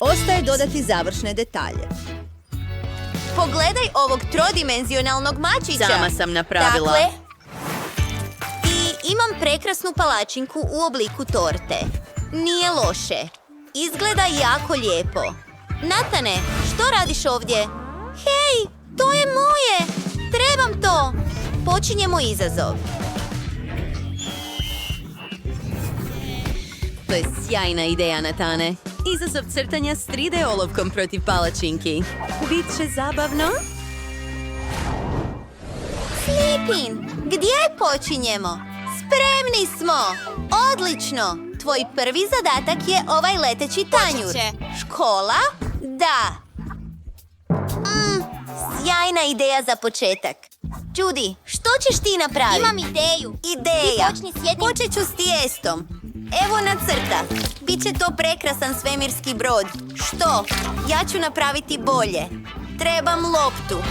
Ostaje dodati završne detalje. Pogledaj ovog trodimenzionalnog mačića. Sama sam napravila. Dakle, i imam prekrasnu palačinku u obliku torte. Nije loše. Izgleda jako lijepo. Natane, što radiš ovdje? Hej, to je moje! Trebam to! Počinjemo izazov. To je sjajna ideja, Natane. Izazov crtanja s 3D olovkom protiv palačinki. Biće zabavno? Slipin, gdje počinjemo? Spremni smo! Odlično! Tvoj prvi zadatak je ovaj leteći tanjur. Škola? Da. Sjajna ideja za početak. Judy, što ćeš ti napraviti? Imam ideju. Ideja. Ti počni s jednim... Počet ću s tijestom. Evo nacrta. Biće to prekrasan svemirski brod. Što? Ja ću napraviti bolje. Trebam loptu.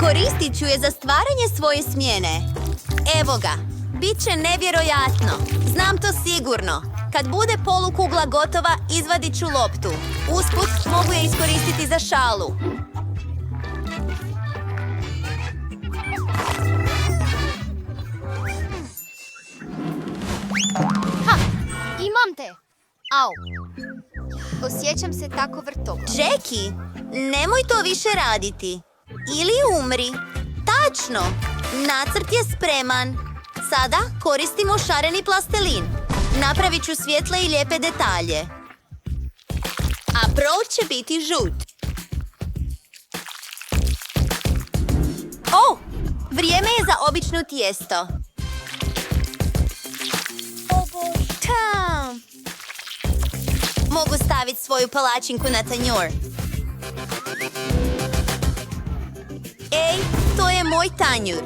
Koristit ću je za stvaranje svoje smjene. Evo ga. Biće nevjerojatno. Znam to sigurno. Kad bude polukugla gotova, izvadit ću loptu. Usput mogu je iskoristiti za šalu. Ha! Imam te! Au! Osjećam se tako vrtoglav. Jackie, nemoj to više raditi. Ili umri. Tačno! Nacrt je spreman. Sada koristimo šareni plastelin. Napravit ću svjetle i lijepe detalje. A brod će biti žut. O! Vrijeme je za obično tijesto. Tam! Mogu staviti svoju palačinku na tanjur. Ej, to je moj tanjur.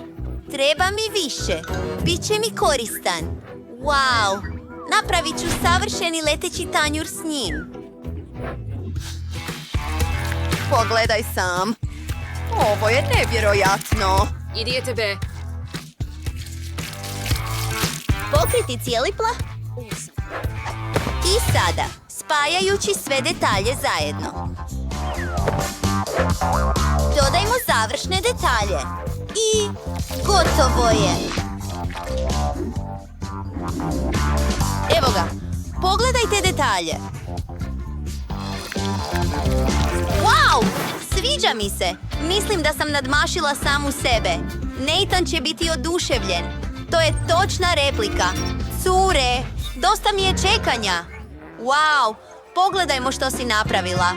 Treba mi više. Biće mi koristan. Wow! Napravit ću savršeni leteći tanjur s njim. Pogledaj sam. Ovo je nevjerojatno. Idete be. Pokriti cijeli pla. I sada, spajajući sve detalje zajedno. Dodajmo završne detalje. I gotovo je. Evo ga. Pogledajte detalje. Wow! Sviđa mi se. Mislim da sam nadmašila samu sebe. Nathan će biti oduševljen. To je točna replika. Cure, dosta mi je čekanja. Wow! Pogledajmo što si napravila.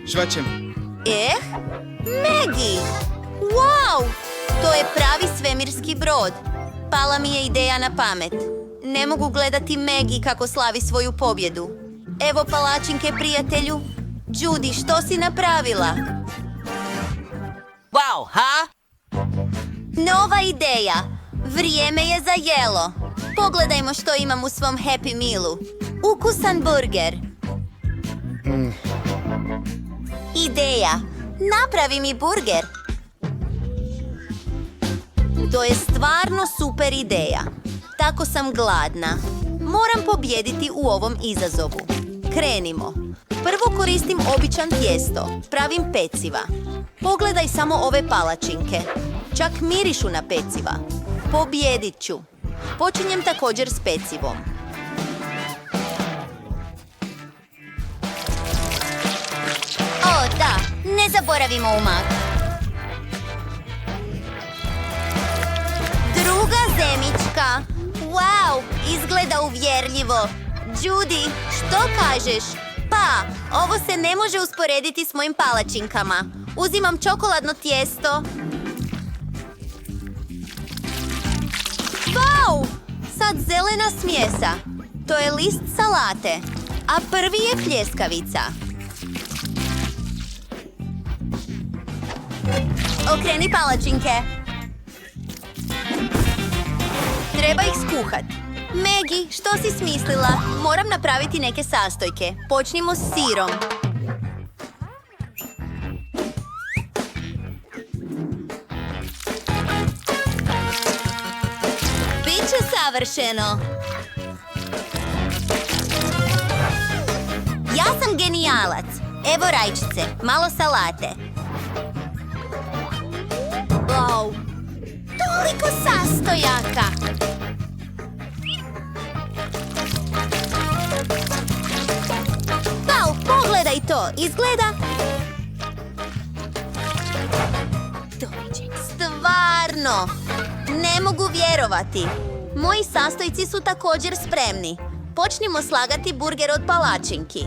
Žvaćem. Maggie! Wow! To je pravi svemirski brod. Pala mi je ideja na pamet. Ne mogu gledati Maggie kako slavi svoju pobjedu. Evo palačinke, prijatelju. Judy, što si napravila? Wow, ha? Nova ideja. Vrijeme je za jelo. Pogledajmo što imam u svom Happy Mealu. Ukusan burger. Ideja. Napravi mi burger. To je stvarno super ideja. Tako sam gladna. Moram pobijediti u ovom izazovu. Krenimo. Prvo koristim običan tijesto. Pravim peciva. Pogledaj samo ove palačinke. Čak mirišu na peciva. Pobijedit ću. Počinjem također s pecivom. O, da. Ne zaboravimo umak. Druga zemička. Wow, izgleda uvjerljivo. Judy, što kažeš? Pa, ovo se ne može usporediti s mojim palačinkama. Uzimam čokoladno tijesto. Wow! Sad zelena smjesa. To je list salate. A prvi je pljeskavica. Okreni palačinke. Treba ih skuhat. Maggie, što si smislila? Moram napraviti neke sastojke. Počnimo s sirom. savršeno! Ja sam genijalac. Evo rajčice, malo salate. Wow! Toliko sastojaka! Wow, pogledaj to! Izgleda... Stvarno! Ne mogu vjerovati. Moji sastojci su također spremni. Počnimo slagati burger od palačinki.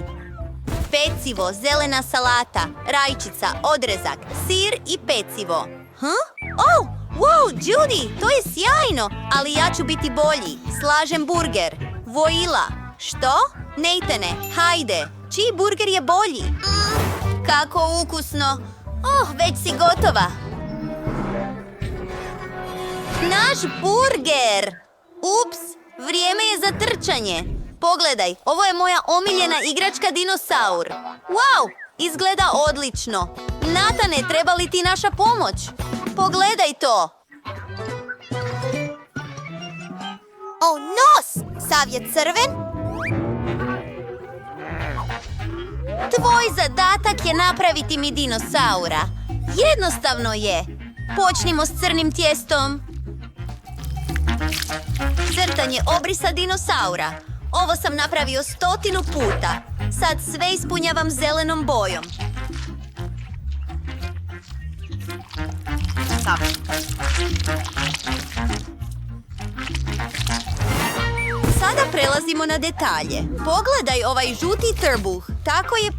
Pecivo, zelena salata, rajčica, odrezak, sir i pecivo. Oh, wow, Judy, to je sjajno, ali ja ću biti bolji. Slažem burger. Vojila. Što? Nathane, hajde. Čiji burger je bolji? Kako ukusno. Oh, već si gotova. Naš burger! Ups, vrijeme je za trčanje. Pogledaj, ovo je moja omiljena igračka dinosaur. Wow, izgleda odlično. Nathane, treba li ti naša pomoć? Pogledaj to. Oh, nos! Sav je crven? Tvoj zadatak je napraviti mi dinosaura. Jednostavno je. Počnimo s crnim tijestom. Crtanje obrisa dinosaura. Ovo sam napravio 100 puta. Sad sve ispunjavam zelenom bojom. Sada prelazimo na detalje. Pogledaj ovaj žuti trbuh. Tako je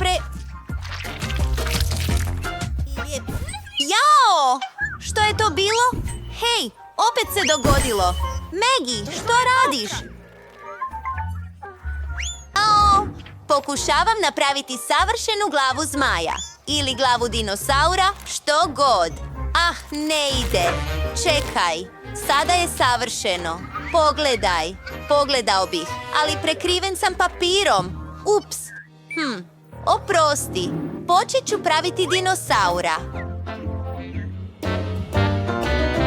Jao! Što je to bilo? Hej, opet se dogodilo. Maggie, što radiš? Pokušavam napraviti savršenu glavu zmaja. Ili glavu dinosaura, što god. Ah, ne ide. Čekaj, sada je savršeno. Pogledaj. Pogledao bih, ali prekriven sam papirom. Ups. Oprosti. Počet ću praviti dinosaura.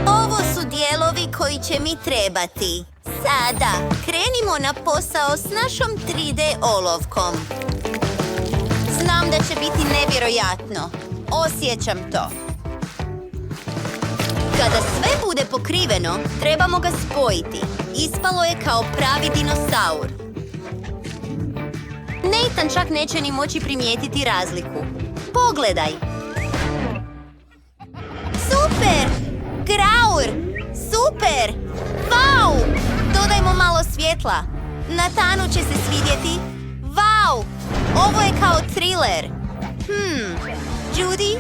Ovo su dijelovi koji će mi trebati. Sada krenimo na posao s našom 3D olovkom. Znam da će biti nevjerojatno. Osjećam to. Kada sve bude pokriveno, trebamo ga spojiti. Ispalo je kao pravi dinosaur. Nathan čak neće ni moći primijetiti razliku. Pogledaj. Super! Graur! Super! Wow! Dodajmo malo svjetla. Nathanu će se svidjeti. Wow! Ovo je kao thriller. Judy?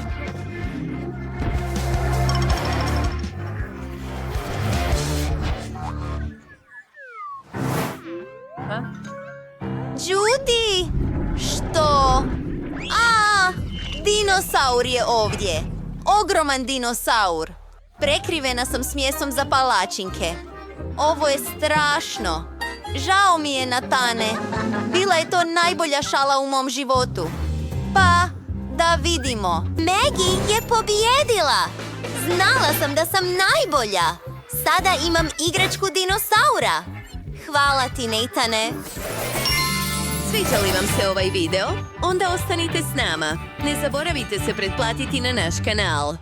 Judy! Što? Dinosaur je ovdje. Ogroman dinosaur. Prekrivena sam smjesom za palačinke. Ovo je strašno. Žao mi je, Nathane. Bila je to najbolja šala u mom životu. Pa, da vidimo. Maggie je pobijedila. Znala sam da sam najbolja. Sada imam igračku dinosaura. Hvala ti, Nathane. Sviđa li vam se ovaj video? Onda ostanite s nama. Ne zaboravite se pretplatiti na naš kanal.